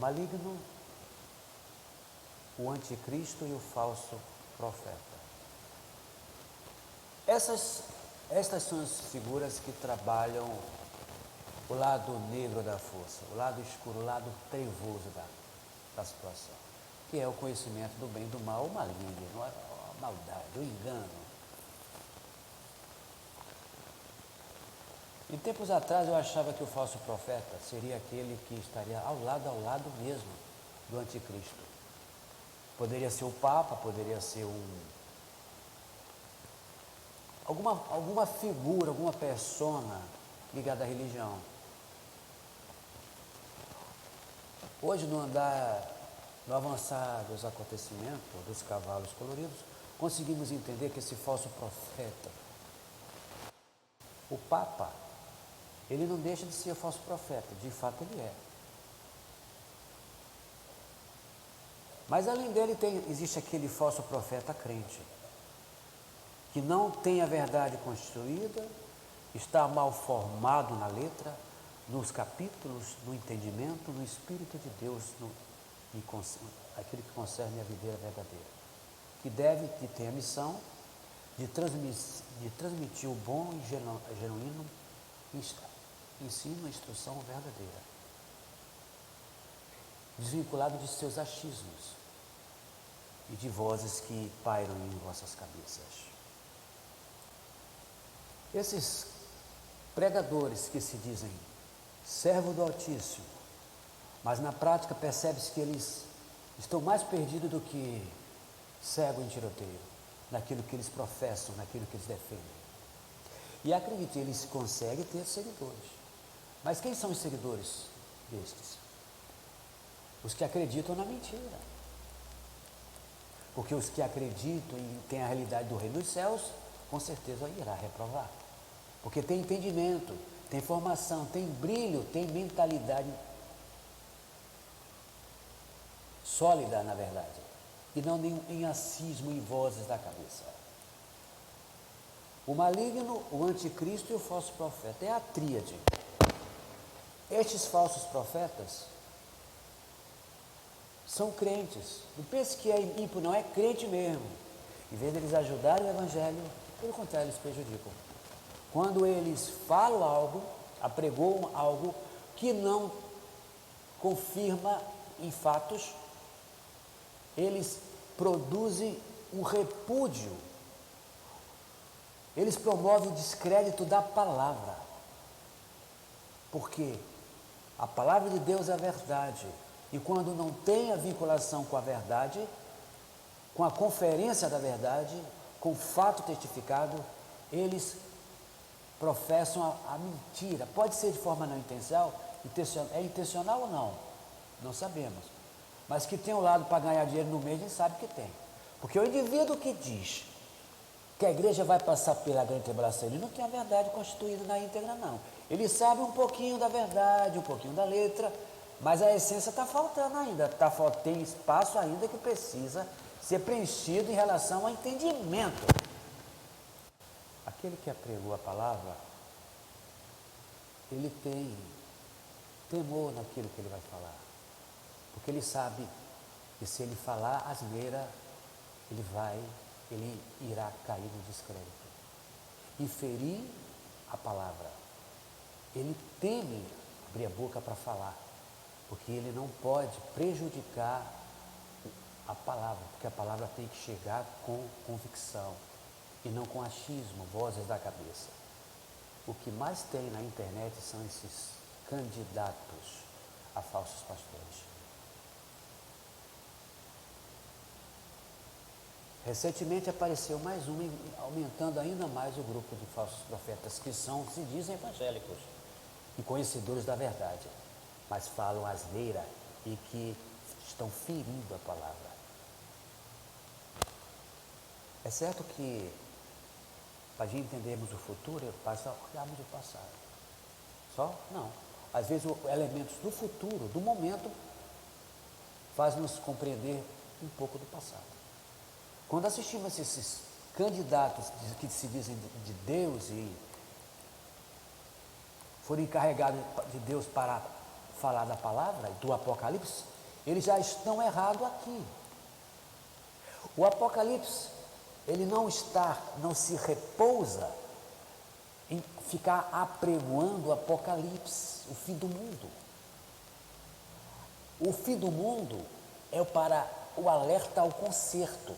maligno, o anticristo e o falso profeta. Estas são as figuras que trabalham o lado negro da força, o lado escuro, o lado trevoso da situação, que é o conhecimento do bem e do mal, o maligno, a maldade, o engano. Em tempos atrás eu achava que o falso profeta seria aquele que estaria ao lado mesmo do anticristo. Poderia ser o Papa, poderia ser alguma figura, alguma persona ligada à religião. Hoje, no avançar dos acontecimentos, dos cavalos coloridos, conseguimos entender que esse falso profeta, o Papa, ele não deixa de ser falso profeta, de fato ele é. Mas além dele existe aquele falso profeta crente, que não tem a verdade construída, está mal formado na letra, nos capítulos, no entendimento, no Espírito de Deus, aquilo que concerne a videira verdadeira, que deve ter a missão de transmitir o bom e genuíno ensino, instrução verdadeira, desvinculado de seus achismos e de vozes que pairam em vossas cabeças. Esses pregadores que se dizem servo do Altíssimo, mas na prática percebe-se que eles estão mais perdidos do que cego em tiroteio, naquilo que eles professam, naquilo que eles defendem. E acredite, eles conseguem ter seguidores. Mas quem são os seguidores destes? Os que acreditam na mentira. Porque os que acreditam e têm a realidade do reino dos céus, com certeza irá reprovar. Porque tem entendimento, tem formação, tem brilho, tem mentalidade sólida, na verdade, e não em acismo e vozes da cabeça. O maligno, o anticristo e o falso profeta é a tríade. Estes falsos profetas são crentes. Não pense que é ímpio, não, é crente mesmo. Em vez de eles ajudarem o evangelho, pelo contrário, eles prejudicam. Quando eles falam algo, apregoam algo que não confirma em fatos, eles produzem um repúdio, eles promovem o descrédito da palavra, porque a palavra de Deus é a verdade, e quando não tem a vinculação com a verdade, com a conferência da verdade, com o fato testificado, eles professam a mentira. Pode ser de forma não intencional, é intencional ou não? Não sabemos. Mas que tem um lado para ganhar dinheiro no mês, a gente sabe que tem. Porque o indivíduo que diz que a igreja vai passar pela grande tribulação, ele não tem a verdade constituída na íntegra, não. Ele sabe um pouquinho da verdade, um pouquinho da letra, mas a essência está faltando ainda. Tem espaço ainda que precisa ser preenchido em relação ao entendimento. Aquele que apregou a palavra, ele tem temor naquilo que ele vai falar. Porque ele sabe que se ele falar asneira, ele irá cair no descrédito. Inferir a palavra. Ele teme abrir a boca para falar, porque ele não pode prejudicar a palavra, porque a palavra tem que chegar com convicção e não com achismo, vozes da cabeça. O que mais tem na internet são esses candidatos a falsos pastores. Recentemente apareceu mais um, aumentando ainda mais o grupo de falsos profetas, que se dizem evangélicos e conhecedores da verdade, mas falam asneira e que estão ferindo a palavra. É certo que, para a gente entendermos o futuro, basta olharmos o passado. Só? Não. Às vezes, elementos do futuro, do momento, faz-nos compreender um pouco do passado. Quando assistimos esses candidatos que se dizem de Deus e foram encarregados de Deus para falar da palavra, do Apocalipse, eles já estão errados aqui. O Apocalipse, ele não se repousa em ficar apregoando o Apocalipse, o fim do mundo. O fim do mundo é para o alerta ao conserto.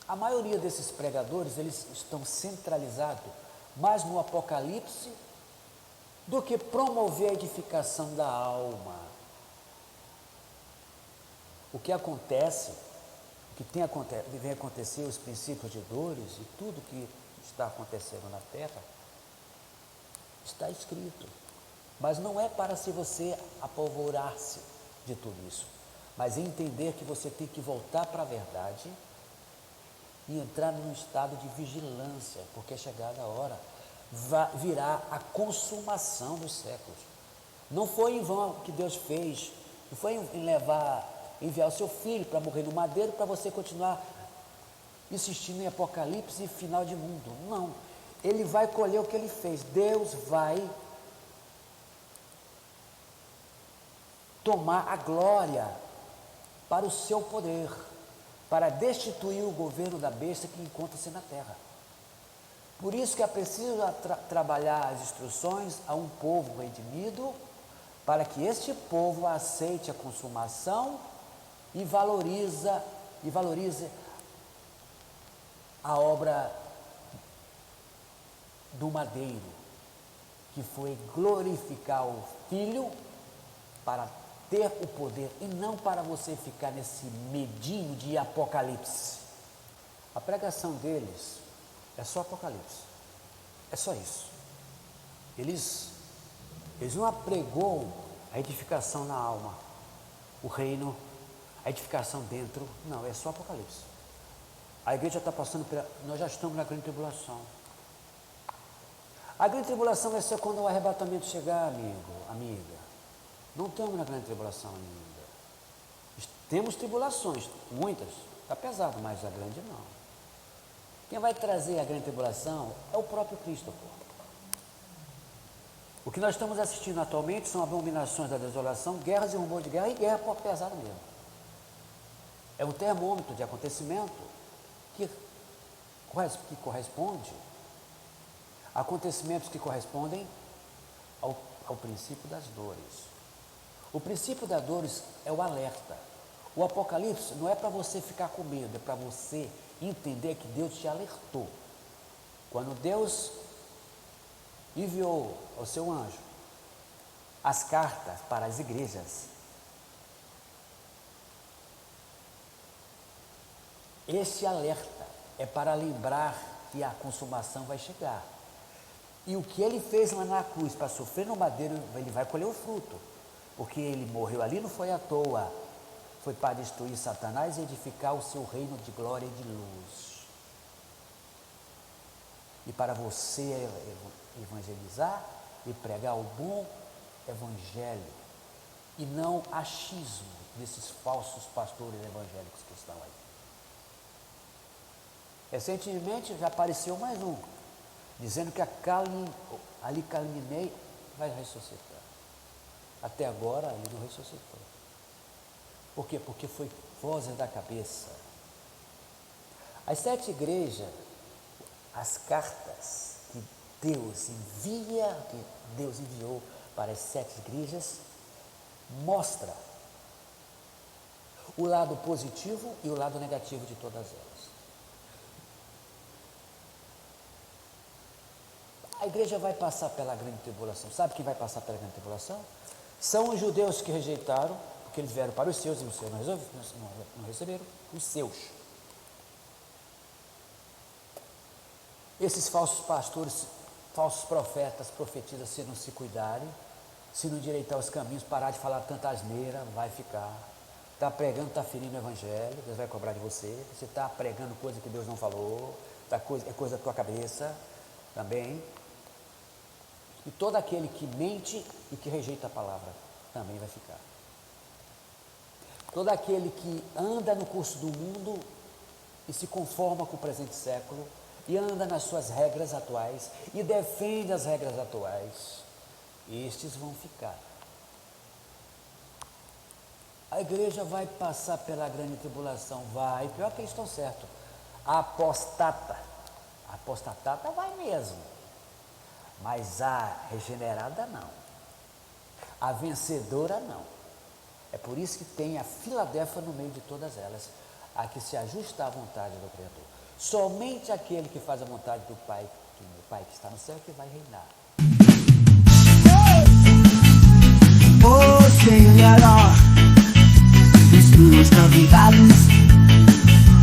A maioria desses pregadores, eles estão centralizados mais no Apocalipse do que promover a edificação da alma. O que acontece, vem acontecer, os princípios de dores e tudo que está acontecendo na terra, está escrito. Mas não é para se você apavorar-se de tudo isso, mas entender que você tem que voltar para a verdade e entrar num estado de vigilância, porque é chegada a hora, virá a consumação dos séculos. Não foi em vão que Deus fez, não foi enviar o seu filho para morrer no madeiro para você continuar insistindo em Apocalipse e final de mundo. Não, ele vai colher o que ele fez. Deus vai tomar a glória para o seu poder, para destituir o governo da besta que encontra-se na terra. Por isso que é preciso trabalhar as instruções a um povo redimido, para que este povo aceite a consumação e valorize a obra do madeiro, que foi glorificar o Filho para ter o poder e não para você ficar nesse medinho de Apocalipse. A pregação deles é só Apocalipse, é só isso. Eles não apregou a edificação na alma, o reino, a edificação dentro, não, é só Apocalipse. A igreja está passando nós já estamos na grande tribulação. A grande tribulação vai ser quando o arrebatamento chegar, amigo, amiga. Não estamos na grande tribulação ainda. Temos tribulações, muitas, está pesado, mas a grande não. Quem vai trazer a grande tribulação é o próprio Cristo, pô. O que nós estamos assistindo atualmente são abominações da desolação, guerras e rumores de guerra, e guerra pesada mesmo. É um termômetro de acontecimento que corresponde a acontecimentos que correspondem ao princípio das dores. O princípio das dores é o alerta. O Apocalipse não é para você ficar com medo, é para você entender que Deus te alertou. Quando Deus enviou ao seu anjo as cartas para as igrejas, esse alerta é para lembrar que a consumação vai chegar. E o que ele fez lá na cruz para sofrer no madeiro, ele vai colher o fruto. Porque ele morreu ali não foi à toa, foi para destruir Satanás e edificar o seu reino de glória e de luz. E para você evangelizar e pregar o bom evangelho, e não achismo desses falsos pastores evangélicos que estão aí. Recentemente já apareceu mais um, dizendo que ali calminei vai ressuscitar. Até agora ele não ressuscitou. Por quê? Porque foi vozes da cabeça. As 7 igrejas, as cartas que Deus enviou para as 7 igrejas, mostra o lado positivo e o lado negativo de todas elas. A igreja vai passar pela grande tribulação. Sabe quem vai passar pela grande tribulação? São os judeus que rejeitaram, porque eles vieram para os seus e os seus não receberam, os seus. Esses falsos pastores, falsos profetas, profetizam, se não se cuidarem, se não endireitar os caminhos, parar de falar tanta asneira, vai ficar. Está pregando, está ferindo o evangelho, Deus vai cobrar de você. Você está pregando coisa que Deus não falou, é coisa da tua cabeça também. E todo aquele que mente e que rejeita a palavra também vai ficar. Todo aquele que anda no curso do mundo e se conforma com o presente século e anda nas suas regras atuais e defende as regras atuais estes vão ficar. A igreja vai passar pela grande tribulação, vai, pior que eles estão certos. A apostatada vai mesmo, mas a regenerada não, a vencedora não. É por isso que tem a Filadélfia no meio de todas elas, a que se ajusta à vontade do Criador. Somente aquele que faz a vontade do Pai que está no céu, que vai reinar. Oh Senhor, os convidados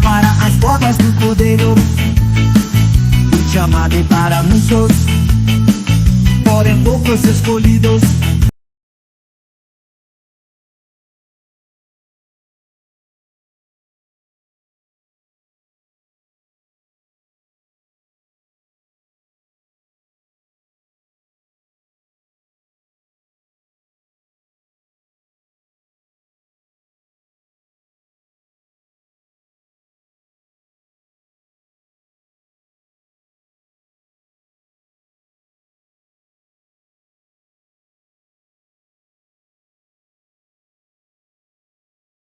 para as portas do Cordeiro, o chamado para muitos, porém poucos escolhidos.